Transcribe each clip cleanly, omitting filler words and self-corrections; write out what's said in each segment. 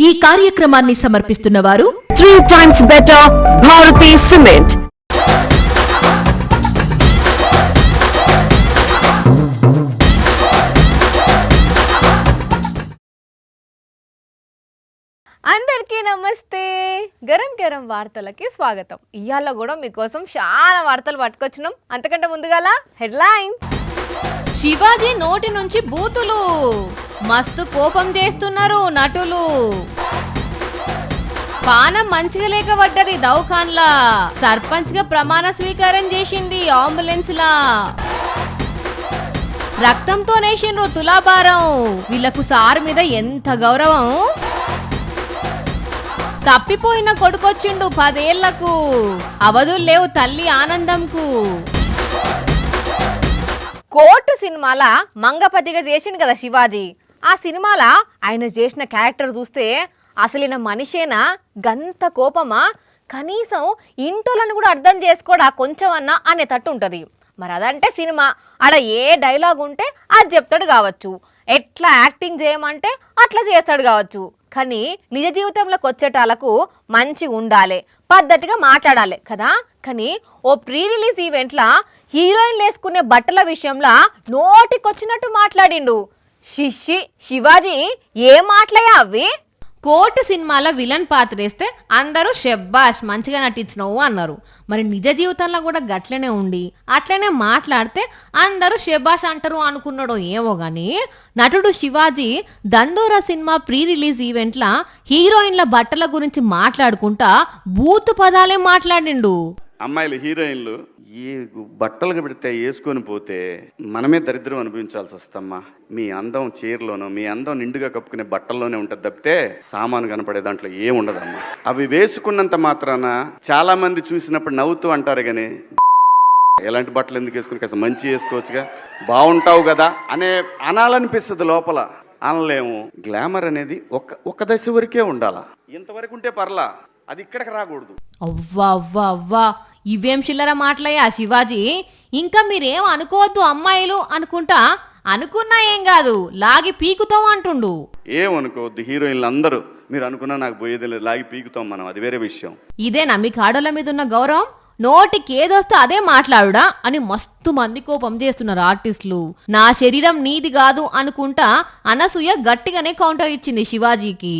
ఈ కార్యక్రమాన్ని సమర్పిస్తున్న వారు 3 times better Bharati Cement. అందరికీ నమస్తే. గరం గరం వార్తలకి స్వాగతం. ఇవాళ కూడా మీకోసం చాలా వార్తలు పట్టుకొచ్చినాం. అంతకంటే ముందుగాల హెడ్లైన్. శివాజీ నోటి నుంచి బూతులు, మస్తు కోపం చేస్తున్నారు నటులు. పానం మంచిగా లేక పడ్డది దౌఖాన్లా, సర్పంచ్ గా ప్రమాణ స్వీకారం చేసింది అంబులెన్స్ లా. రక్తంతో నేసిండ్రు తులాభారం, వీళ్లకు సార్ మీద ఎంత గౌరవం. తప్పిపోయిన కొడుకొచ్చిండు 10 ఏళ్లకు, అవధులు లేవు తల్లి ఆనందంకు. కోర్టు సినిమాల మంగపతిగా చేసిండు కదా శివాజీ. ఆ సినిమాల ఆయన చేసిన క్యారెక్టర్ చూస్తే అసలైన మనిషేనా, గంత కోపమా, కనీసం ఇంటోలను కూడా అర్థం చేసుకోడా కొంచెం అన్నా అనేటట్టు ఉంటుంది. మరి అదంటే సినిమా, ఆడ ఏ డైలాగ్ ఉంటే అది చెప్తాడు కావచ్చు, ఎట్లా యాక్టింగ్ చేయమంటే అట్లా చేస్తాడు కావచ్చు. కానీ నిజ జీవితంలోకి వచ్చేటాలకు మంచిగా ఉండాలి, పద్ధతిగా మాట్లాడాలి కదా. కానీ ఓ ప్రీ రిలీజ్ ఈవెంట్లా హీరోయిన్లు వేసుకునే బట్టల విషయంలో నోటికొచ్చినట్టు మాట్లాడిండు. శివాజీ ఏం మాట్లాయా అవి. కోర్టు సినిమాలో విలన్ పాత్ర వేస్తే అందరూ షెబ్బాష్ మంచిగా నటించినవు అన్నారు. మరి నిజ జీవితంలో కూడా గట్లనే ఉండి అట్లనే మాట్లాడితే అందరూ షెబ్బాష్ అంటారు అనుకున్నాడో ఏమో గానీ, నటుడు శివాజీ దండోరా సినిమా ప్రీ రిలీజ్ ఈవెంట్లా హీరోయిన్ల బట్టల గురించి మాట్లాడుకుంటా బూతు పదాలే మాట్లాడిండు. అమ్మాయిలు హీరోయిన్లు ఏ బట్టలు పెడితే వేసుకొని పోతే మనమే దరిద్రం అనుభవించాల్సి వస్తమ్మా. మీ అందం చీరలోనో, మీ అందం నిండుగా కప్పుకునే బట్టల్లోనే ఉంటుంది తప్పితే సామాను కనపడే దాంట్లో ఏం ఉండదమ్మా. అవి వేసుకున్నంత మాత్రాన చాలా మంది చూసినప్పుడు నవ్వుతూ అంటారు కానీ ఎలాంటి బట్టలు ఎందుకు వేసుకుని కాస్త మంచి వేసుకోవచ్చుగా, బాగుంటావు కదా అనాలనిపిస్తుంది లోపల. అనలేము. గ్లామర్ అనేది ఒక దశ వరకే ఉండాలా, ఇంతవరకు ఉంటే పర్లా, అది ఇక్కడికి రాకూడదు. అవ్వా అవ్వా అవ్వా, ఇవేం చిల్లర మాటలయ్యా శివాజీ. ఇంకా మీరేం అనుకోవద్దు అమ్మాయిలు అనుకుంటా, అనుకున్నా ఏం కాదు లాగి పీకుతాం అంటుండు. ఏమనుకోవద్దు హీరోయిన్లు అందరూ, మీరు అనుకున్నా నాకు పోయేది లేదు, లాగి పీకుతాం మనం, అది వేరే విషయం. ఇదేనా మీకు ఆడోళ్ళ మీద ఉన్న గౌరవం? నోటికి ఏదొస్తే అదే మాట్లాడుడా అని మస్తు మంది కోపం చేస్తున్నారు ఆర్టిస్టులు. నా శరీరం నీది కాదు అనుకుంటా అనసూయ గట్టిగానే కౌంటర్ ఇచ్చింది శివాజీకి.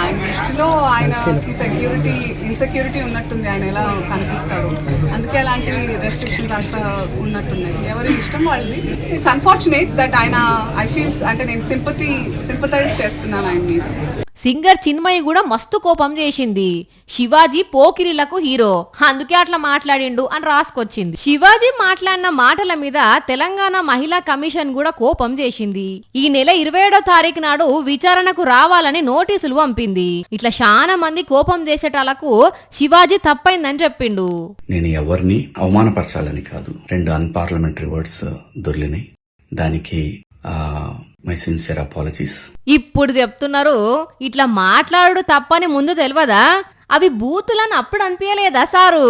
ఆయన దృష్టిలో ఆయనకి ఇన్సెక్యూరిటీ ఉన్నట్టుంది, ఆయన ఎలా కనిపిస్తారు, అందుకే అలాంటి రెస్ట్రిక్షన్స్ కాస్త ఉన్నట్టున్నాయి. ఎవరి ఇష్టం వాళ్ళది. ఇట్స్ అన్ఫార్చునేట్ దట్ ఆయన ఐ ఫీల్స్ అంటే నేను సింపథైజ్ చేస్తున్నాను ఆయన మీద. సింగర్ చిన్మయి కూడా మస్తు కోపం చేసింది. శివాజీ పోకిరిలకు హీరో, అందుకే అట్లా మాట్లాడిండు అని రాసుకొచ్చింది. శివాజీ మాట్లాడిన మాటల మీద తెలంగాణ మహిళా కమిషన్ కూడా కోపం చేసింది. ఈ నెల 27వ తారీఖు నాడు విచారణకు రావాలని నోటీసులు పంపింది. ఇట్లా చాలా మంది కోపం చేసేటాలకు శివాజీ తప్పైందని చెప్పిండు. నేను ఎవరిని అవమానపరచాలని కాదు, 2 అన్పార్లమెంటరీ వర్డ్స్ దొర్లినాయి, దానికి మై సిన్సియర్ అపాలజీస్. ఇప్పుడు చెప్తున్నారు ఇట్లా మాట్లాడు తప్పని ముందు తెలియదా? అవి బూతులని అప్పుడు అనిపించలేదా సారు?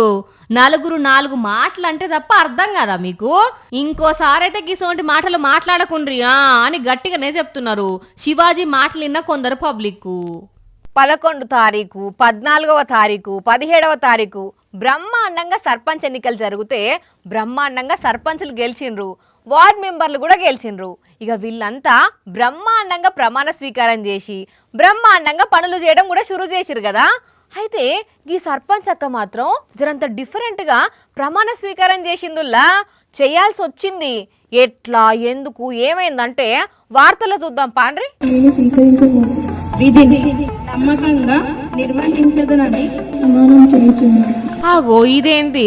నలుగురు 4 మాటలు అంటే తప్ప అర్థం కదా మీకు? ఇంకోసారి అయితే గిసోంటి మాటలు మాట్లాడకుండ్రి అని గట్టిగానే చెప్తున్నారు. శివాజీ మాటలు విన్న కొందరు పబ్లిక్. 11వ తారీఖు, 14వ తారీఖు, 17వ తారీఖు బ్రహ్మాండంగా సర్పంచ్ ఎన్నికలు జరిగితే బ్రహ్మాండంగా సర్పంచులు గెలిచిండ్రు, వార్డ్ మెంబర్లు కూడా గెలిచిండ్రు. ఇక వీళ్ళంతా బ్రహ్మాండంగా ప్రమాణ స్వీకారం చేసి బ్రహ్మాండంగా పనులు చేయడం కూడా షురూ చేసిరు కదా. అయితే ఈ సర్పంచ్ అక్క మాత్రం జరంత డిఫరెంట్గా ప్రమాణ స్వీకారం చేసిందుల్లా చేయాల్సి వచ్చింది. ఎట్లా, ఎందుకు, ఏమైందంటే వార్తలో చూద్దాం పాండ్రి. విధిని నమ్మకంగా నిర్వహించదనని ప్రమాణం చేయుచున్నాను. ఆగో ఇదేంటి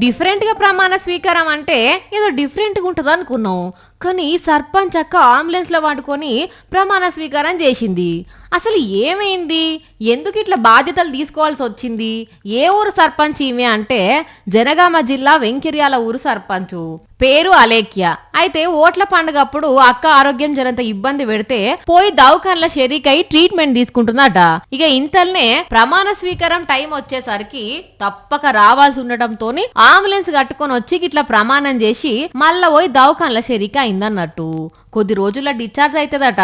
డిఫరెంట్ గా ప్రమాణ స్వీకారం అంటే ఏదో డిఫరెంట్ గా ఉంటది అనుకున్నాం. కానీ సర్పంచ్ అక్క అంబులెన్స్ లో వాడుకొని ప్రమాణ స్వీకారం చేసింది. అసలు ఏమైంది, ఎందుకు ఇట్లా బాధ్యతలు తీసుకోవాల్సి వచ్చింది? ఏ ఊరు సర్పంచ్ ఈమె అంటే జనగామ జిల్లా వెంకిర్యాల ఊరు సర్పంచ్, పేరు అలేఖ్య. అయితే ఓట్ల పండుగప్పుడు అక్క ఆరోగ్యం జరంత ఇబ్బంది పెడితే పోయి దవాఖానల షెరీకై ట్రీట్మెంట్ తీసుకుంటుందట. ఇక ఇంతల్నే ప్రమాణ స్వీకారం టైం వచ్చేసరికి తప్పక రావాల్సి ఉండటంతో అంబులెన్స్ కట్టుకొని వచ్చి ఇట్లా ప్రమాణం చేసి మళ్ళా పోయి దవాఖానల షెరీక అయిందన్నట్టు. కొద్ది రోజుల్లో డిశ్చార్జ్ అవుతుందట.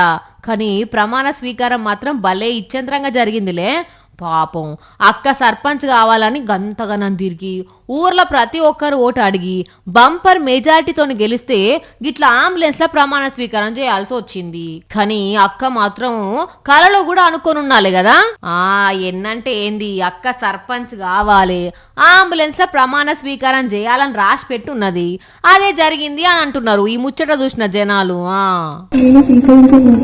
కానీ ప్రమాణ స్వీకారం మాత్రం భలే ఇచ్చంత్రంగా జరిగిందిలే. పాపం అక్క సర్పంచ్ కావాలని గంతగనం తిరిగి ఊర్లో ప్రతి ఒక్కరు ఓటు అడిగి బంపర్ మెజార్టీతోని గెలిస్తే గిట్లా అంబులెన్స్ లో ప్రమాణ స్వీకారం చేయాల్సి వచ్చింది. కానీ అక్క మాత్రం కలలో కూడా అనుకొని ఉండాలి కదా. ఎన్నంటే ఏంది, అక్క సర్పంచ్ కావాలి, అంబులెన్స్ లో ప్రమాణ స్వీకారం చేయాలని రాసి పెట్టున్నది, అదే జరిగింది అని అంటున్నారు ఈ ముచ్చట చూసిన జనాలు. నేను స్వీకరించిన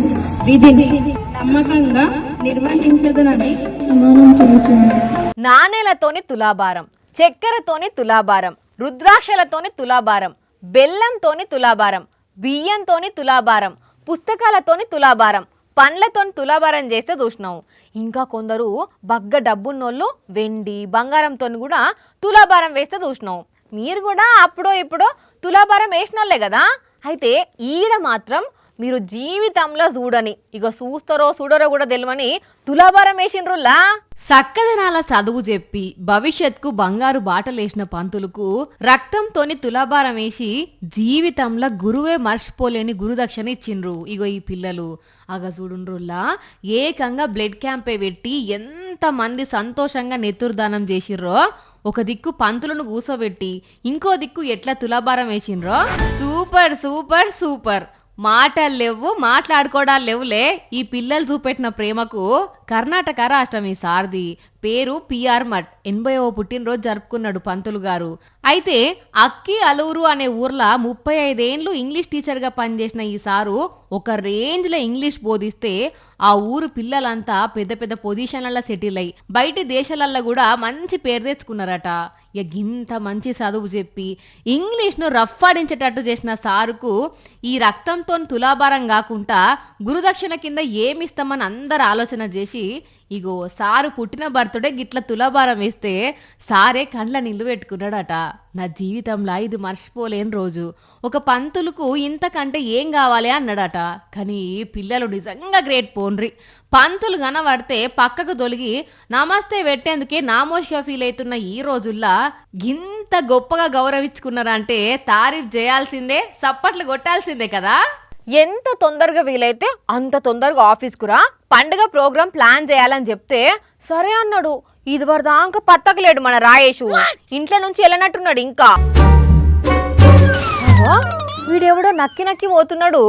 విధిని నమ్మకంగా నిర్వహించదనని ప్రమాణం చేయుచున్నాను. నాణేలతోని తులాభారం, చక్కెరతోని తులాభారం, రుద్రాక్షలతోని తులాభారం, బెల్లంతోని తులాభారం, బియ్యంతోని తులాభారం, పుస్తకాలతోని తులాభారం, పండ్లతోని తులాభారం చేస్తే చూసినాం. ఇంకా కొందరు బగ్గ డబ్బున్నోళ్ళు వెండి బంగారంతో కూడా తులాభారం వేస్తే చూసినాం. మీరు కూడా అప్పుడో ఇప్పుడో తులాభారం వేసినోళ్ళే కదా. అయితే ఈడ మాత్రం మీరు జీవితంలో చూడని, ఇక చూస్తారో చూడరో కూడా తెలియని తులాభారం వేసిండ్రులా. సక్కదనాల చదువు చెప్పి భవిష్యత్కు బంగారు బాటలేసిన పంతులకు రక్తంతోని తులాభారం వేసి జీవితంలో గురువే మర్చిపోలేని గురుదక్షిణ ఇచ్చిండ్రు ఇగో ఈ పిల్లలు. అగ చూడుండ్రుల్లా ఏకంగా బ్లడ్ క్యాంపే పెట్టి ఎంత మంది సంతోషంగా నెత్తురుదానం చేసిర్రో. ఒక దిక్కు పంతులను కూసోబెట్టి ఇంకో దిక్కు ఎట్లా తులాభారం వేసిండ్రో. Super super super. మాటలు లేవు, మాట్లాడుకోవడాలు లేవులే. ఈ పిల్లలు చూపెట్టిన ప్రేమకు కర్ణాటక రాష్ట్రం ఈ సారథి పేరు పిఆర్ మఠ్ 80వ పుట్టినరోజు జరుపుకున్నాడు పంతులు గారు. అయితే అక్కి అలూరు అనే ఊర్లో 35 ఏండ్లు ఇంగ్లీష్ టీచర్గా పనిచేసిన ఈ సారు ఒక రేంజ్లో ఇంగ్లీష్ బోధిస్తే ఆ ఊరు పిల్లలంతా పెద్ద పెద్ద పొజిషన్లలో సెటిల్ అయ్యి బయటి దేశాలల్లో కూడా మంచి పేరు తెచ్చుకున్నారట. గింత మంచి చదువు చెప్పి ఇంగ్లీష్ను రఫ్ ఆడించేటట్టు చేసిన సారుకు ఈ రక్తంతో తులాభారం కాకుండా గురుదక్షిణ కింద ఏమిస్తామని అందరు ఆలోచన చేసి ఇగో సారు పుట్టిన బర్త్డే గిట్ల తులాభారం వేస్తే సారే కండ్ల నీళ్లు పెట్టుకున్నాడట. నా జీవితంలో ఇది మర్చిపోలేని రోజు. ఒక పంతులకు ఇంతకంటే ఏం కావాలి అన్నాడట. కానీ పిల్లలు నిజంగా గ్రేట్ పోన్రి. పంతులు కనబడితే పక్కకు తొలగి నమస్తే పెట్టేందుకే నామోషిగా ఫీల్ అవుతున్న ఈ రోజుల్లో గింత గొప్పగా గౌరవించుకున్నారంటే తారీఫ్ చేయాల్సిందే, సప్పట్లు కొట్టాల్సిందే కదా. ఎంత తొందరగా వీలైతే అంత తొందరగా ఆఫీస్కు రా, పండుగ ప్రోగ్రాం ప్లాన్ చేయాలని చెప్తే సరే అన్నాడు. ఇదివరదాకా పత్తకలేడు మన రాయేషు. ఇంట్లో నుంచి వెళ్ళనట్టున్నాడు. ఇంకా వీడెవడో నక్కి నక్కి పోతున్నాడు.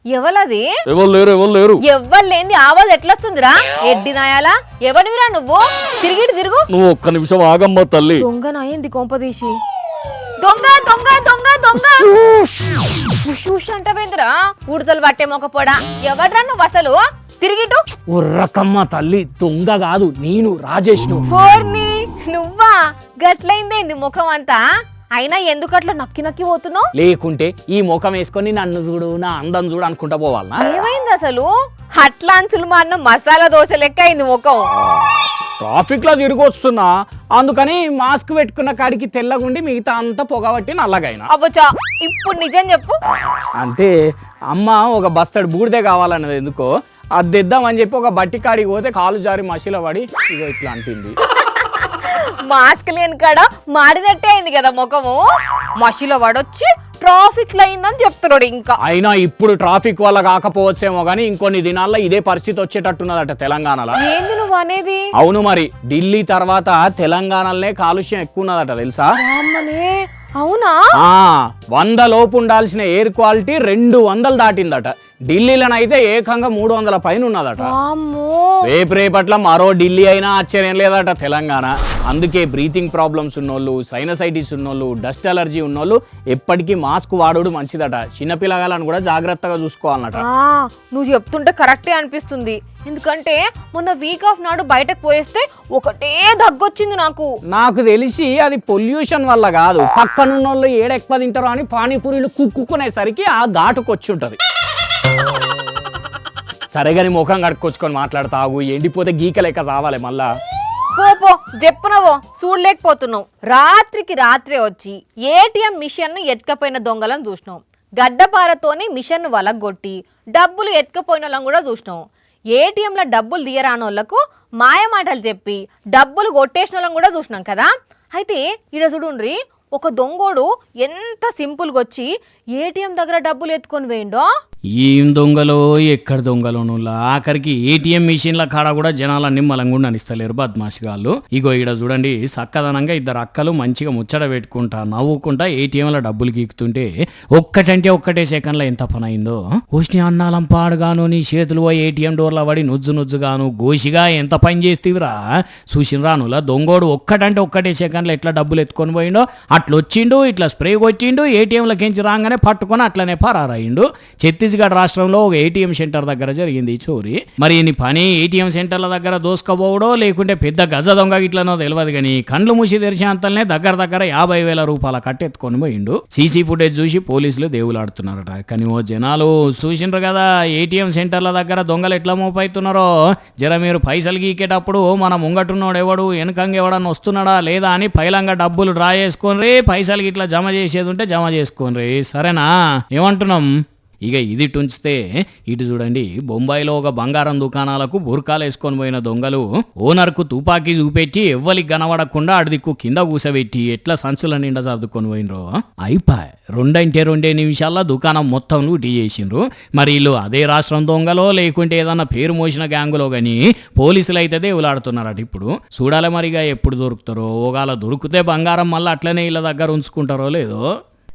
ఎవలది? ఎవ్వరు లేని ఆవాజ్ ఎట్లొస్తుందిరా? ఎడ్డి నాయాలా? ఎవరివిరా నువ్వు? తిరుగు. నువ్వు ఒక్క నిమిషం ఆగమ్మ తల్లి. దొంగ నాయింది కొంపదీసి. దొంగ దొంగ దొంగ దొంగ అంటవేంద్రా? ఉడతలు పట్టే మొక్కపోడా. ఎవడ్రా నువ్వు అసలు? తిరిగిటు. ఉర్రకమ్మ తల్లి, దొంగ కాదు నేను, రాజేష్. నువ్వా? గట్లయిందేంది ముఖం అంతా? అయినా ఎందుకట్లా నక్కి నక్కి పోతున్నావు? లేకుంటే ఈ ముఖం వేసుకొని నన్ను చూడు, నా అందం చూడు అనుకుంటా పోవాలనా? ఏమైంది అసలు? అట్లా అంచులు మారిన మసాలా దోశ లెక్క అయింది ముఖం. ట్రాఫిక్ లో తిరిగి వస్తున్నా, అందుకని మాస్క్ పెట్టుకున్న కాడికి తెల్లగుండి మిగతా అంతా పొగబట్టి నల్లగైనా. అబ్బచ్చా, ఇప్పుడు నిజం చెప్పు. అంటే అమ్మ ఒక బస్తడి బూడిదే కావాలన్నది ఎందుకో అది తెద్దామని చెప్పి ఒక బట్టి కాడికి పోతే కాలు జారి మసిలో పడి ఇగో ఇట్లా అంటుంది. మాస్క్ లేని కాడ మాడినట్టే అయింది కదా ముఖము. మసిలో పడొచ్చి ట్రాఫిక్ లో అయిందని చెప్తున్నాడు. ఇంకా అయినా ఇప్పుడు ట్రాఫిక్ వల్ల కాకపోవచ్చేమో గానీ ఇంకొన్ని దినాల్లో ఇదే పరిస్థితి వచ్చేటట్టున్నదట తెలంగాణలో. ఏంది నువ్వు అనేది? అవును మరి, ఢిల్లీ తర్వాత తెలంగాణలోనే కాలుష్యం ఎక్కువ ఉన్నదట తెలుసా? అవునా? 100 లోపు ఉండాల్సిన ఎయిర్ క్వాలిటీ 200 దాటిందట. ఢిల్లీలోనైతే ఏకంగా 300 పైన ఉన్నదట. రేపట్ల మరో ఢిల్లీ అయినా ఆశ్చర్యం లేదట తెలంగాణ. అందుకే బ్రీతింగ్ ప్రాబ్లమ్స్ ఉన్నోళ్ళు, సైనసైటిస్ ఉన్నోళ్ళు, డస్ట్ అలర్జీ ఉన్నోళ్ళు ఎప్పటికీ మాస్క్ వాడోడు మంచిదట. చిన్నపిల్లగాలను కూడా జాగ్రత్తగా చూసుకోవాలన్నట. నువ్వు చెప్తుంటే కరెక్టే అనిపిస్తుంది. ఎందుకంటే మొన్న వీక్ ఆఫ్ నాడు బయటకు పోయేస్తే ఒకటే దగ్గొచ్చింది నాకు తెలిసి అది పొల్యూషన్ వల్ల కాదు, పక్కనున్నోళ్ళు ఏడెక్కువ తింటారో అని పానీపూరీలు కుక్కునేసరికి ఆ ఘాటుకొచ్చి ఉంటది. సరేగాని ముఖం కడుక్కొచ్చుకొని మాట్లాడతావు, ఎండిపోతే గీకలేక సావాలి మళ్ళా. పో చెప్పునవో చూడలేకపోతున్నావు. రాత్రికి రాత్రే వచ్చి ఏటీఎం మిషన్ ను ఎత్తుకపోయిన దొంగలను చూసినాం. గడ్డపారతోని మిషన్ ను వలగొట్టి డబ్బులు ఎత్తుకపోయిన వాళ్ళని కూడా చూసినాం. ఏటీఎంలో డబ్బులు తీయరానోళ్లకు మాయమాటలు చెప్పి డబ్బులు కొట్టేసిన వాళ్ళని కూడా చూసినాం కదా. అయితే ఈడ చూడుండ్రి, ఒక దొంగోడు ఎంత సింపుల్గా వచ్చి ఏటీఎం దగ్గర డబ్బులు ఎత్తుకొని పోయిండో. ఏం దొంగలో ఎక్కడ దొంగలోను ఆఖరికి ఏటీఎం మిషన్ల కాడ కూడా జనాల నిమ్మలంగా ఉండనిస్తలేరు బద్మాషిగాళ్ళు. ఇగో ఈడ చూడండి చక్కదనంగా ఇద్దరు అక్కలు మంచిగా ముచ్చట పెట్టుకుంటా నవ్వుకుంటా ఏటీఎంల డబ్బులు గీకుతుంటే ఒక్కటంటే ఒక్కటే సెకండ్లో ఎంత పని అయిందో. ఓష్ని అన్నాలం పాడుగాను నీ చేతులు పోయి ఏటీఎం డోర్ల పడి నుజ్జుగాను గోషిగా ఎంత పని చేస్తేవిరా చూసినరానులా. దొంగోడు ఒక్కటంటే ఒక్కటే సెకండ్లో ఎట్లా డబ్బులు ఎత్తుకొని పోయిండో అట్లొచ్చిండు, ఇట్లా స్ప్రే కొట్టిండు, ఏటీఎంలకించి రాగానే పట్టుకొని అట్లనే పరారయిండు. ఛత్తీస్గఢ్ రాష్ట్రంలో ఒక ఏటీఎం సెంటర్ దగ్గర జరిగింది చోరీ. మరి ఈ పని ఏటీఎం సెంటర్ల దగ్గర దోసుకపోవడో లేకుంటే పెద్ద గజ దొంగ ఇట్లనో తెలియదు కానీ కండ్లు మూసి తెరిచే అంతలనే దగ్గర 50,000 రూపాయల కట్టెత్తుకొని పోయిండు. సీసీ ఫుటేజ్ చూసి పోలీసులు దేవులాడుతున్నారట. కానీ ఓ జనాలు చూసిండ్రు కదా ఏటీఎం సెంటర్ల దగ్గర దొంగలు ఎట్లా మోపైతున్నారో. జర మీరు పైసలు గీకేటప్పుడు మన ముంగటున్నోడు ఎవడు వెనుకంగా ఎవడన్నా వస్తున్నాడా లేదా అని పైలంగా డబ్బులు డ్రా చేసుకోనరి, పైసలకి ఇట్లా జమ చేసేది ఉంటే జమ చేసుకోనరి, సరేనా? ఏమంటున్నాం? ఇక ఇది టుంచితే ఇటు చూడండి, బొంబాయిలో ఒక బంగారం దుకాణాలకు బుర్కాలు వేసుకొని పోయిన దొంగలు ఓనర్కు తుపాకీ చూపెట్టి ఎవ్వరికి కనబడకుండా అడిదిక్కు కింద కూసబెట్టి ఎట్లా సంచుల నిండా సర్దుకొని పోయినరో. అయిపోయి 2 నిమిషాల్లో దుకాణం మొత్తం లూటీ చేసిండ్రు. మరి వీళ్ళు అదే రాష్ట్రం దొంగలో లేకుంటే ఏదన్నా పేరు మోసిన గ్యాంగులో కానీ పోలీసులు అయితే దేవులాడుతున్నారట. ఇప్పుడు చూడాలి మరిగా ఎప్పుడు దొరుకుతారో. ఒకవేళ దొరికితే బంగారం మళ్ళీ అట్లనే వీళ్ళ దగ్గర ఉంచుకుంటారో లేదో.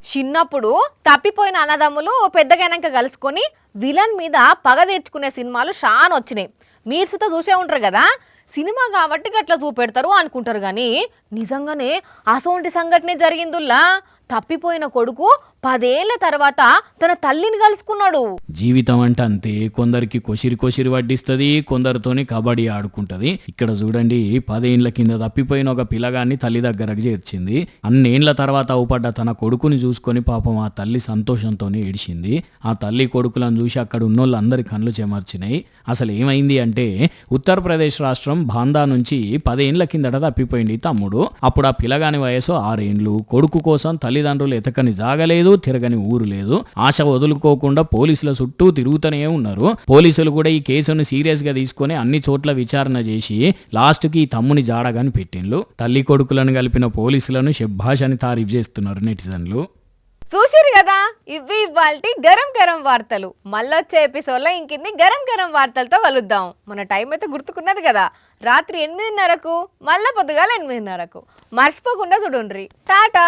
చిన్నప్పుడు తప్పిపోయిన అన్నదమ్ములు పెద్దగైనాక కలుసుకొని విలన్ మీద పగ తీర్చుకునే సినిమాలు చాలా వచ్చినాయి. మీరు సుత చూసే ఉంటారు కదా. సినిమా కాబట్టి గట్లా చూపెడతారు అనుకుంటారు కానీ నిజంగానే అసోంటి సంఘటనే జరిగిందుల్లా. తప్పిపోయిన కొడుకు 10 ఏళ్ల తర్వాత తన తల్లిని కలుసుకున్నాడు. జీవితం అంటే అంతే, కొందరికి కొసిరి వడ్డిస్తుంది, కొందరితోని కబడ్డీ ఆడుకుంటది. ఇక్కడ చూడండి 10 ఏళ్ల కింద తప్పిపోయిన ఒక పిల్లగాన్ని తల్లి దగ్గరకు చేర్చింది. అన్నేళ్ల తర్వాత అవుపడ్డ తన కొడుకుని చూసుకొని పాపం ఆ తల్లి సంతోషంతోనే ఏడిచింది. ఆ తల్లి కొడుకులను చూసి అక్కడ ఉన్నోళ్ళందరి కళ్ళు చెమర్చినాయి. అసలు ఏమైంది అంటే ఉత్తరప్రదేశ్ రాష్ట్రం బాందా నుంచి 10 ఏళ్ల కిందట తప్పిపోయింది తమ్ముడు. అప్పుడు ఆ పిల్లగాని వయసు 6 ఏండ్లు. కొడుకు కోసం తల్లిదండ్రులు ఎతకని జాగలేదు, తిరగని ఊరు లేదు. ఆశ వదులుకోకుండా పోలీసుల చుట్టూ తిరుగుతూనే ఉన్నారు. పోలీసులు కూడా ఈ కేసును సీరియస్ గా తీసుకొని అన్ని చోట్ల విచారణ చేసి లాస్ట్ కి ఈ తమ్ముని జాడగాని పెట్టిండ్లు. తల్లి కొడుకులను కలిపిన పోలీసులను శభాష్ అని తారీఫ్ చేస్తున్నారు నెటిజన్లు. చూసిరు కదా, ఇవి ఇవాల్టి గరం గరం వార్తలు. మళ్ళొచ్చే ఎపిసోడ్లో ఇంకిన్ని గరం గరం వార్తలతో కలుద్దాం. మన టైం అయితే గుర్తుకున్నది కదా, రాత్రి 8:30కు మళ్ళా పొద్దుగాల 8:30కు. మర్చిపోకుండా చూడుండ్రి. టాటా.